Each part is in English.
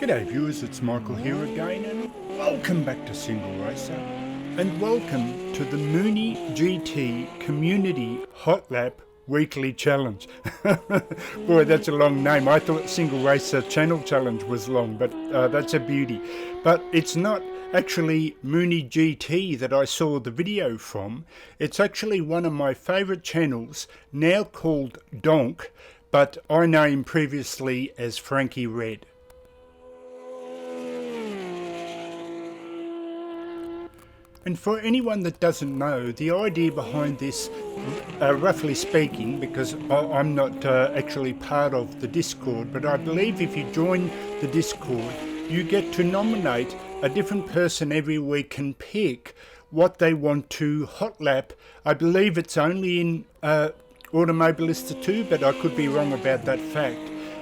G'day viewers, it's Michael here again and welcome back to Single Racer and welcome to the MoonieGT Community Hotlap Weekly Challenge. Boy, that's a long name. I thought Single Racer Channel Challenge was long, but that's a beauty. But it's not actually MoonieGT that I saw the video from. It's actually one of my favourite channels, now called DONK, but I know him previously as Frankie Red. And for anyone that doesn't know, the idea behind this, roughly speaking, because I'm not actually part of the Discord, but I believe if you join the Discord, you get to nominate a different person every week and pick what they want to hot lap. I believe it's only in Automobilista 2, but I could be wrong about that fact.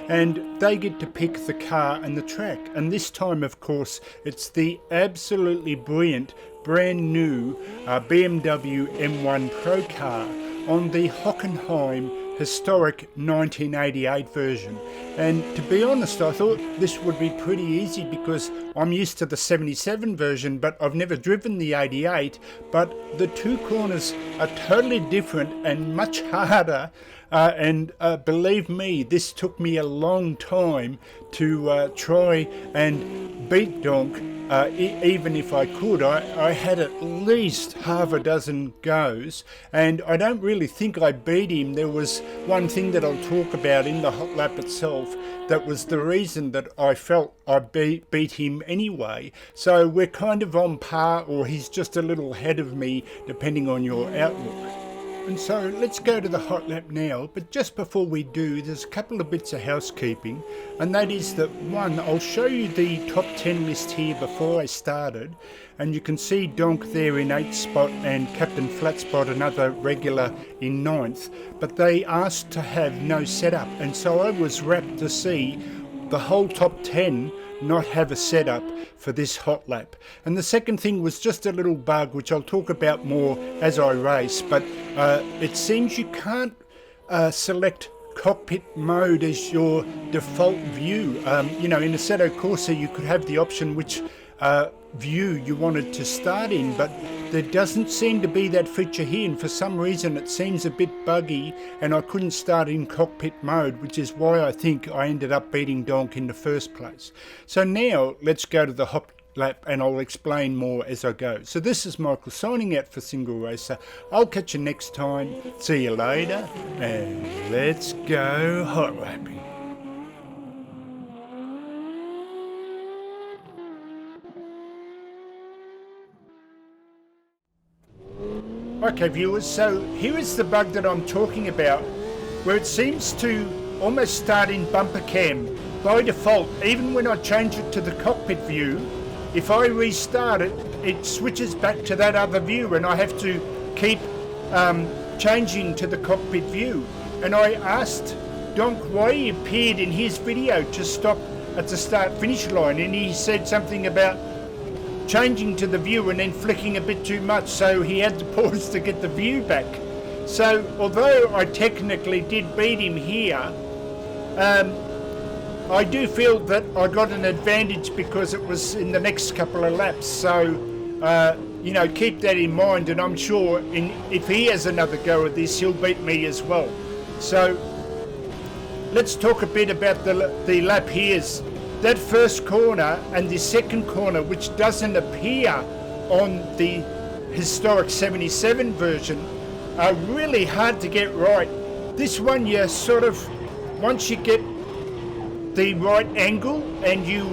And they get to pick the car and the track. And this time, of course, it's the absolutely brilliant brand new BMW M1 Pro car on the Hockenheim historic 1988 version. And to be honest, I thought this would be pretty easy because I'm used to the 77 version, but I've never driven the 88. But the two corners are totally different and much harder. And believe me, this took me a long time to try and beat DONK. Even if I could, I had at least half a dozen goes, and I don't really think I beat him. There was one thing that I'll talk about in the hot lap itself that was the reason that I felt I beat him anyway. So we're kind of on par, or he's just a little ahead of me, depending on your outlook. And so let's go to the hot lap now, but just before we do, there's a couple of bits of housekeeping, and that is that one, I'll show you the top 10 list here before I started, and you can see DONK there in 8th spot and Captain Flatspot, another regular, in 9th, but they asked to have no setup, and so I was rapt to see the whole top 10 not have a setup for this hot lap. And the second thing was just a little bug which I'll talk about more as I race, but it seems you can't select cockpit mode as your default view. You know, in Assetto Corsa you could have the option which view you wanted to start in, but there doesn't seem to be that feature here, and for some reason it seems a bit buggy and I couldn't start in cockpit mode, which is why I think I ended up beating DONK in the first place. So now let's go to the hot lap and I'll explain more as I go. So this is Michael signing out for Single Racer. I'll catch you next time. See you later, and let's go hot lapping. Okay viewers, so here is the bug that I'm talking about, where it seems to almost start in bumper cam by default. Even when I change it to the cockpit view, if I restart it, it switches back to that other view and I have to keep changing to the cockpit view. And I asked DONK why he appeared in his video to stop at the start finish line, and he said something about changing to the view and then flicking a bit too much, so he had to pause to get the view back. So although I technically did beat him here, I do feel that I got an advantage because it was in the next couple of laps. So you know, keep that in mind, and I'm sure if he has another go at this, he'll beat me as well. So let's talk a bit about the lap here. That first corner and the second corner, which doesn't appear on the historic 77 version, are really hard to get right. This one, you sort of, once you get the right angle and you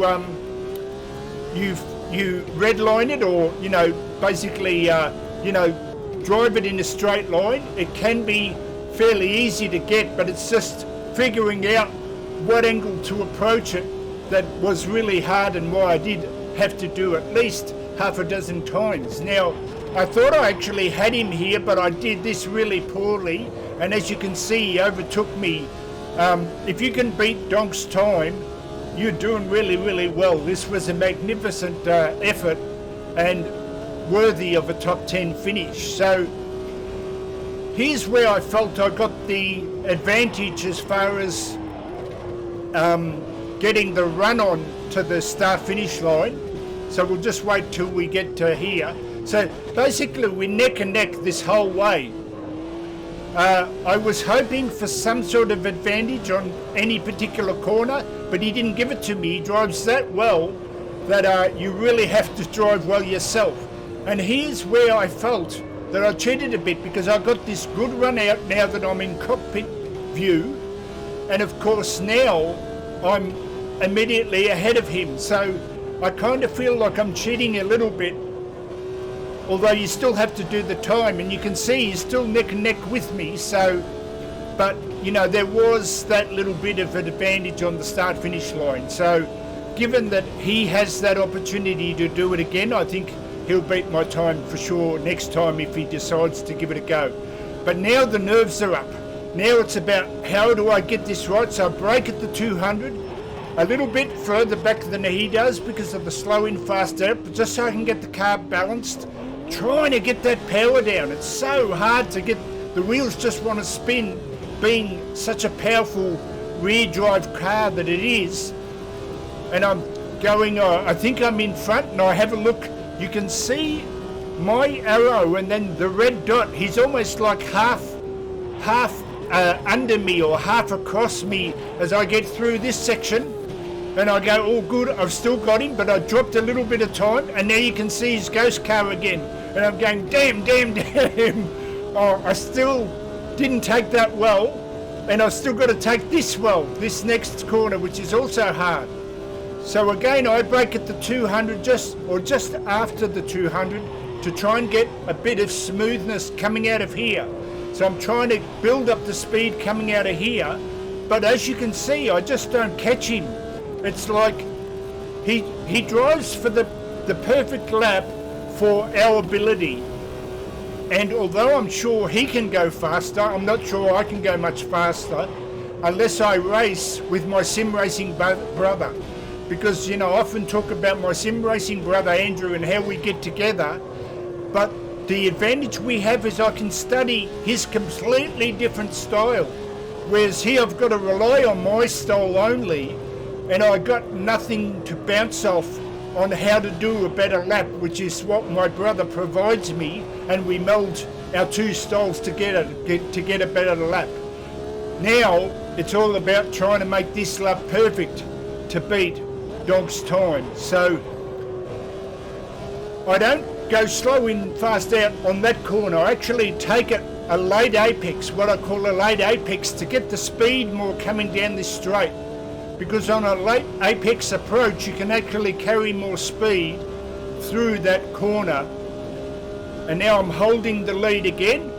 redline it, or you know, basically you know, drive it in a straight line, it can be fairly easy to get, but it's just figuring out what angle to approach it that was really hard, and why I did have to do at least half a dozen times. Now, I thought I actually had him here, but I did this really poorly, and as you can see, he overtook me. If you can beat DONK's time, you're doing really, really well. This was a magnificent effort and worthy of a top 10 finish. So here's where I felt I got the advantage as far as getting the run on to the start-finish line. So we'll just wait till we get to here. So basically we're neck and neck this whole way. I was hoping for some sort of advantage on any particular corner, but he didn't give it to me. He drives that well that you really have to drive well yourself. And here's where I felt that I cheated a bit, because I got this good run out now that I'm in cockpit view, and of course now I'm immediately ahead of him. So I kind of feel like I'm cheating a little bit, although you still have to do the time, and you can see he's still neck and neck with me. So, but you know, there was that little bit of an advantage on the start finish line. So given that he has that opportunity to do it again, I think he'll beat my time for sure next time if he decides to give it a go. But now the nerves are up. Now it's about how do I get this right. So I brake at the 200 a little bit further back than he does because of the slow in fast out, but just so I can get the car balanced, trying to get that power down. It's so hard to get, the wheels just want to spin, being such a powerful rear drive car that it is. And I'm going, I think I'm in front, and I have a look. You can see my arrow and then the red dot. He's almost like half under me or half across me as I get through this section. And I go, oh good, I've still got him, but I dropped a little bit of time, and now you can see his ghost car again. And I'm going, damn. Oh, I still didn't take that well, and I've still got to take this well, this next corner, which is also hard. So again, I brake at the 200, just after the 200, to try and get a bit of smoothness coming out of here. So I'm trying to build up the speed coming out of here, but as you can see, I just don't catch him. It's like he drives for the perfect lap for our ability. And although I'm sure he can go faster, I'm not sure I can go much faster unless I race with my sim racing brother. Because, you know, I often talk about my sim racing brother Andrew and how we get together, but the advantage we have is I can study his completely different style, whereas here I've got to rely on my style only, and I got nothing to bounce off on how to do a better lap, which is what my brother provides me, and we meld our two styles together to get a better lap. Now it's all about trying to make this lap perfect to beat DONK's time. So I don't go slow in fast out on that corner. I actually take it a late apex, what I call a late apex, to get the speed more coming down this straight, because on a late apex approach you can actually carry more speed through that corner. And now I'm holding the lead again,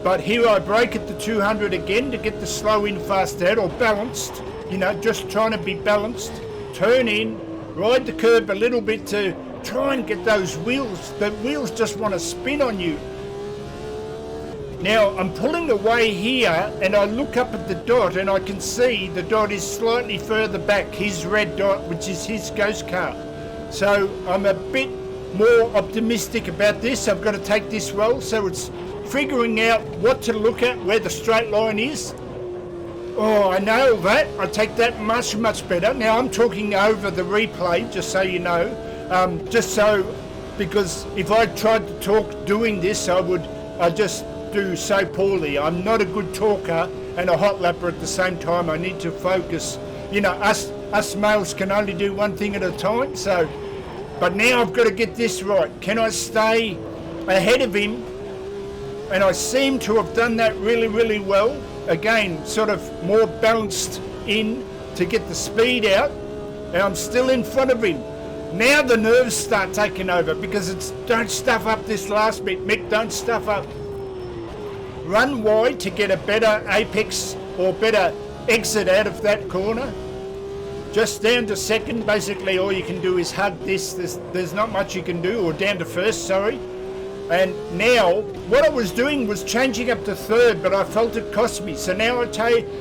but here I brake at the 200 again to get the slow in fast out, or balanced, you know, just trying to be balanced. Turn in, ride the curb a little bit to try and get those wheels. The wheels just want to spin on you. Now I'm pulling away here, and I look up at the dot, and I can see the dot is slightly further back, his red dot, which is his ghost car. So I'm a bit more optimistic about this. I've got to take this well, so it's figuring out what to look at, where the straight line is. Oh, I nailed that. I take that much better. Now I'm talking over the replay, just so you know. Because if I tried to talk doing this, I just do so poorly. I'm not a good talker and a hot lapper at the same time. I need to focus. You know, us males can only do one thing at a time. So, but now I've got to get this right. Can I stay ahead of him? And I seem to have done that really well. Again, sort of more balanced in to get the speed out, and I'm still in front of him. Now the nerves start taking over, because it's don't stuff up this last bit, Mick, don't stuff up. Run wide to get a better apex or better exit out of that corner. Just down to second, basically all you can do is hug this. There's not much you can do, or down to first, sorry. And now what I was doing was changing up to third, but I felt it cost me. So now I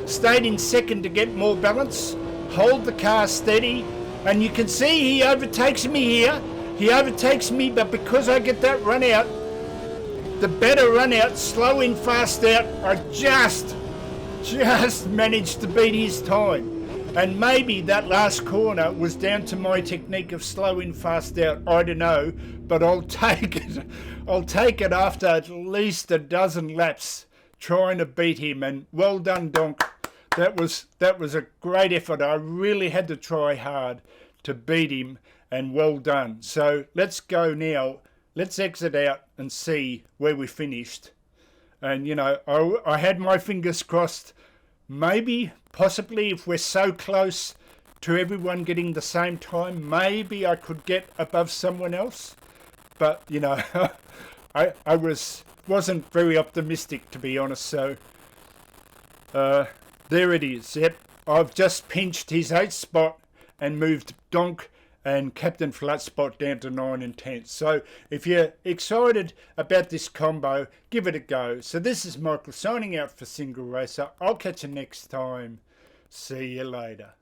stayed in second to get more balance, hold the car steady, and you can see he overtakes me here. He overtakes me, but because I get that run out, the better run out, slow in fast out, I just managed to beat his time. And maybe that last corner was down to my technique of slow in, fast out. I don't know, but I'll take it. I'll take it after at least a dozen laps trying to beat him. And well done, Donk. That was a great effort. I really had to try hard to beat him, and well done. So let's go now. Let's exit out and see where we finished. And, you know, I had my fingers crossed. Maybe, possibly, if we're so close to everyone getting the same time, maybe I could get above someone else. But, you know, I wasn't very optimistic, to be honest. So, there it is. Yep, I've just pinched his 8th spot and moved Donk and Captain Flatspot down to 9 and 10. So if you're excited about this combo, give it a go. So this is Michael signing out for Single Racer. I'll catch you next time. See you later.